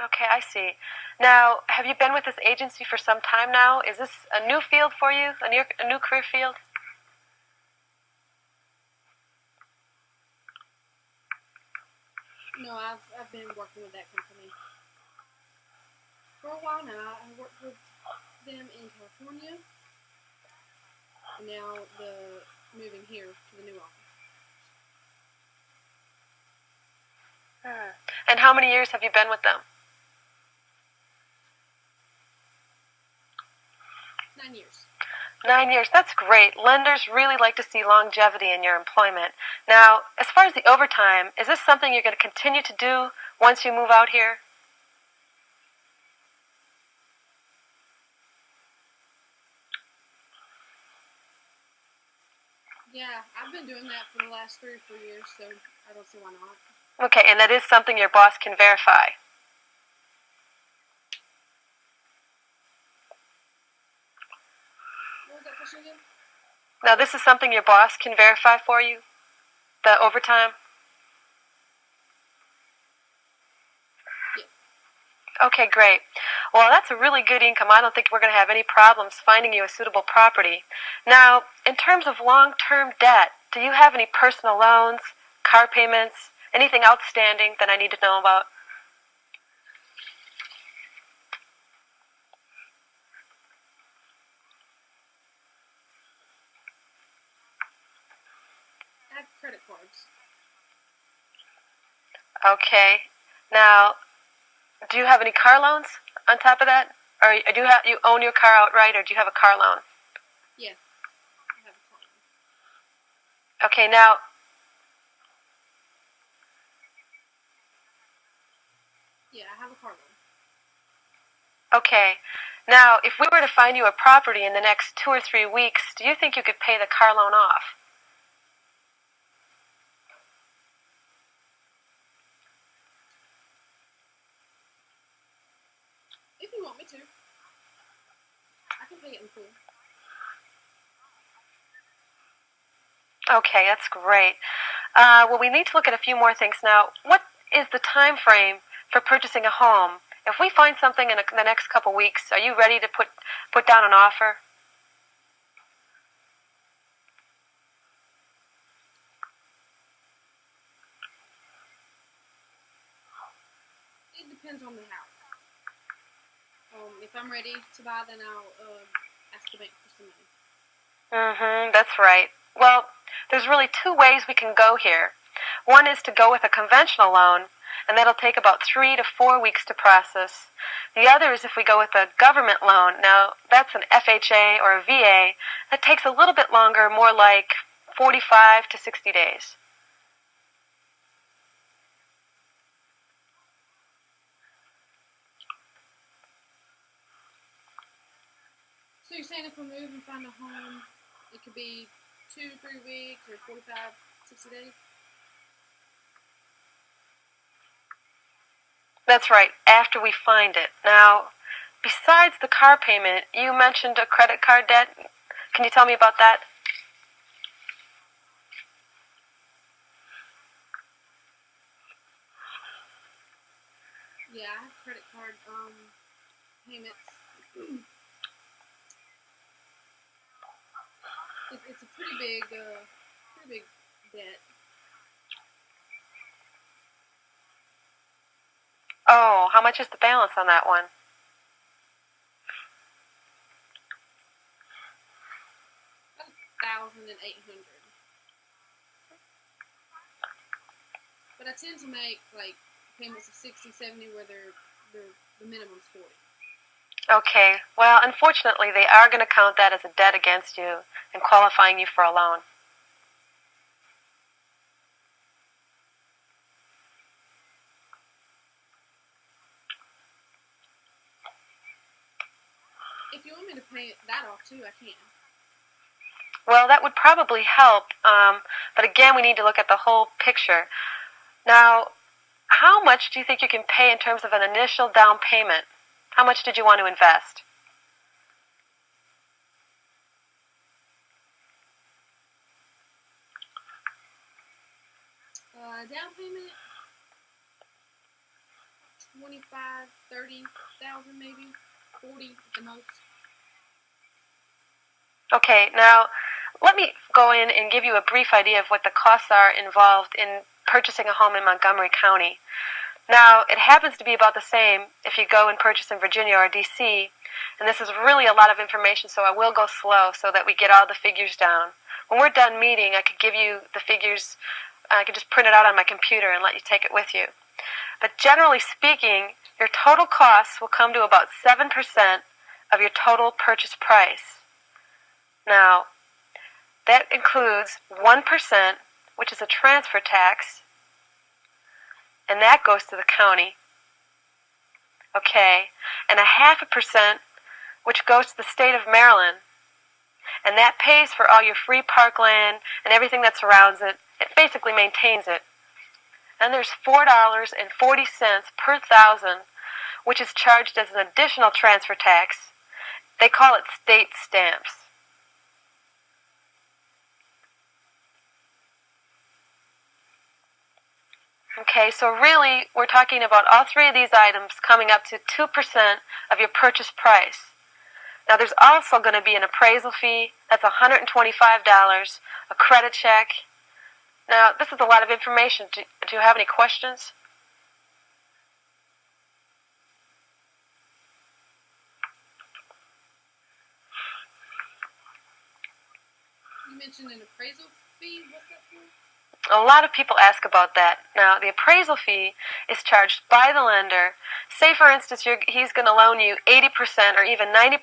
Okay, I see. Now, have you been with this agency for some time now? Is this a new field for you, a new career field? No, I've been working with that company for a while now. I worked with them in California, and now the moving here to the new office. And how many years have you been with them? 9 years. 9 years. That's great. Lenders really like to see longevity in your employment. Now, as far as the overtime, is this something you're going to continue to do once you move out here? Yeah, I've been doing that for the last 3 or 4 years, so I don't see why not. Okay, and that is something your boss can verify. What was that question again? Now, this is something your boss can verify for you? The overtime? Yeah. Okay, great. Well, that's a really good income. I don't think we're going to have any problems finding you a suitable property. Now, in terms of long-term debt, do you have any personal loans, car payments, anything outstanding that I need to know about? I have credit cards. Okay. Now, do you have any car loans on top of that? Or you own your car outright, or do you have a car loan? Yeah, I have a car loan. Okay, now, Yeah, I have a car loan. okay. Now, if we were to find you a property in the next 2 or 3 weeks, do you think you could pay the car loan off? If you want me to, I can pay it in full. Okay, that's great. Well, we need to look at a few more things now. What is the time frame for purchasing a home? If we find something in the next couple weeks, are you ready to put down an offer? It depends on the house. If I'm ready to buy, then I'll ask the bank for some money. That's right. Well, there's really two ways we can go here. One is to go with a conventional loan, and that'll take about 3 to 4 weeks to process. The other is if we go with a government loan. Now, that's an FHA or a VA. That takes a little bit longer, more like 45 to 60 days. So you're saying if we move and find a home, it could be 2 to 3 weeks or 45, 60 days? That's right, after we find it. Now, besides the car payment, you mentioned a credit card debt. Can you tell me about that? Yeah, I have credit card payments. It's a pretty big debt. Oh, how much is the balance on that one? About 1,800. But I tend to make like payments of 60, 70 where the minimum's 40. Okay, well, unfortunately, they are going to count that as a debt against you and qualifying you for a loan. If you want me to pay that off too, I can. Well, that would probably help, but again, we need to look at the whole picture. Now, how much do you think you can pay in terms of an initial down payment? How much did you want to invest? Down payment, 25, 30,000 maybe, 40 at the most. Okay, now let me go in and give you a brief idea of what the costs are involved in purchasing a home in Montgomery County. Now, it happens to be about the same if you go and purchase in Virginia or D.C., and this is really a lot of information, so I will go slow so that we get all the figures down. When we're done meeting, I could give you the figures. I could just print it out on my computer and let you take it with you. But generally speaking, your total costs will come to about 7% of your total purchase price. Now, that includes 1%, which is a transfer tax, and that goes to the county. Okay, and 0.5%, which goes to the state of Maryland, and that pays for all your free parkland and everything that surrounds it. It basically maintains it. And there's $4.40 per thousand, which is charged as an additional transfer tax. They call it state stamps. Okay, so really, we're talking about all three of these items coming up to 2% of your purchase price. Now, there's also going to be an appraisal fee. That's $125, a credit check. Now, this is a lot of information. Do you have any questions? You mentioned an appraisal fee. What's that for? A lot of people ask about that. Now, the appraisal fee is charged by the lender. Say, for instance, he's going to loan you 80% or even 90%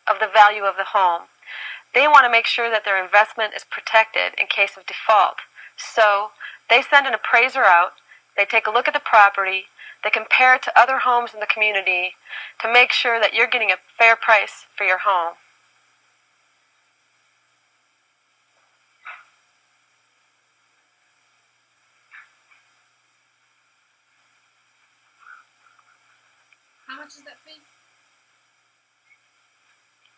of the value of the home. They want to make sure that their investment is protected in case of default. So they send an appraiser out. They take a look at the property. They compare it to other homes in the community to make sure that you're getting a fair price for your home. How much is that fee?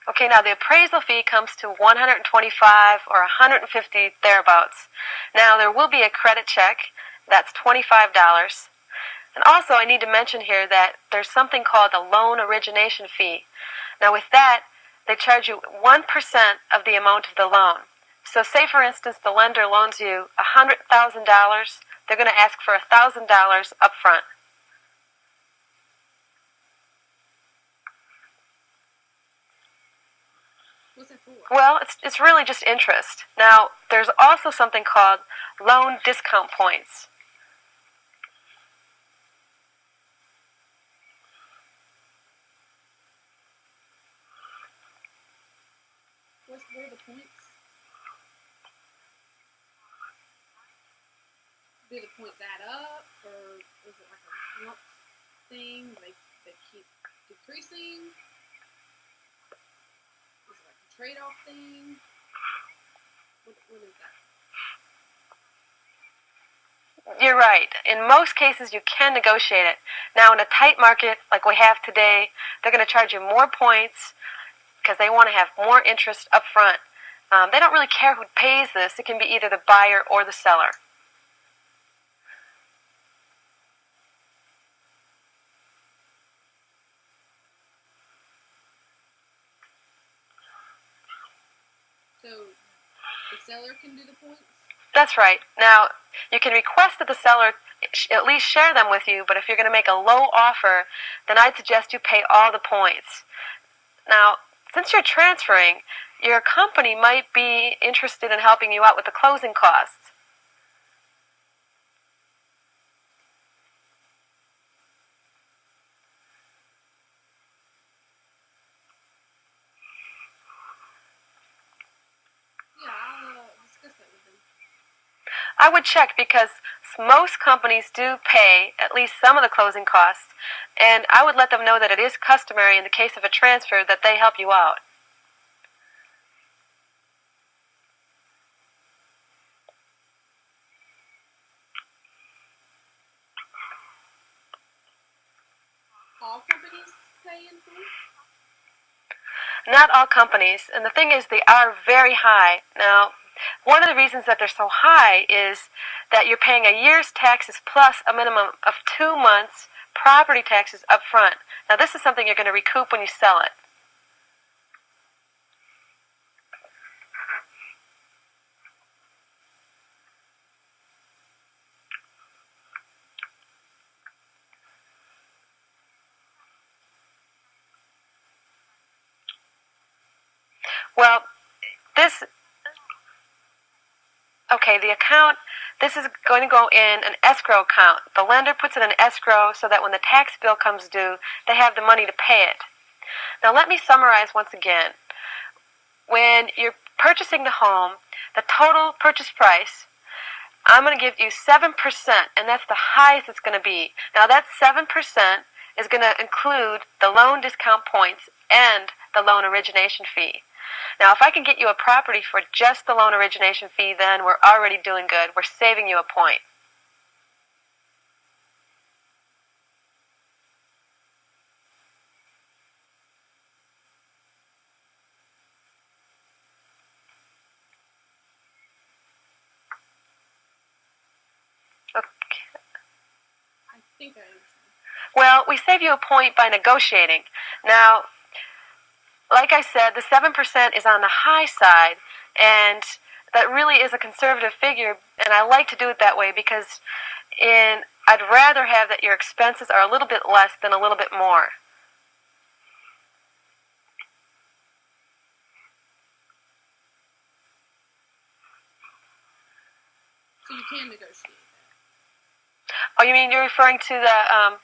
Okay, now the appraisal fee comes to $125 or $150 thereabouts. Now there will be a credit check. That's $25. And also I need to mention here that there's something called a loan origination fee. Now with that, they charge you 1% of the amount of the loan. So say for instance the lender loans you $100,000, they're going to ask for $1,000 up front. What's that for? Well, it's really just interest. Now, there's also something called loan discount points. What are the points? Do the points add up, or is it like a lump thing? They keep decreasing? Is it like a trade-off thing? What is that? You're right. In most cases, you can negotiate it. Now, in a tight market like we have today, they're going to charge you more points because they want to have more interest up front. They don't really care who pays this. It can be either the buyer or the seller. So the seller can do the points? That's right. Now, you can request that the seller at least share them with you, but if you're going to make a low offer, then I'd suggest you pay all the points. Now, since you're transferring, your company might be interested in helping you out with the closing costs. Yeah, I'll discuss that with them. I would check because most companies do pay at least some of the closing costs, and I would let them know that it is customary in the case of a transfer that they help you out. All companies pay in full? Not all companies, and the thing is they are very high. Now, one of the reasons that they're so high is that you're paying a year's taxes plus a minimum of 2 months property taxes up front. Now this is something you're going to recoup when you sell it. Well, the account, this is going to go in an escrow account. The lender puts it in escrow so that when the tax bill comes due, they have the money to pay it. Now let me summarize once again. When you're purchasing the home, the total purchase price, I'm going to give you 7%, and that's the highest it's going to be. Now that 7% is going to include the loan discount points and the loan origination fee. Now, if I can get you a property for just the loan origination fee, then we're already doing good. We're saving you a point. Okay. I think I understand. Well, we save you a point by negotiating. Now, like I said, the 7% is on the high side, and that really is a conservative figure, and I like to do it that way because I'd rather have that your expenses are a little bit less than a little bit more. So you can negotiate that. Oh, you mean you're referring to the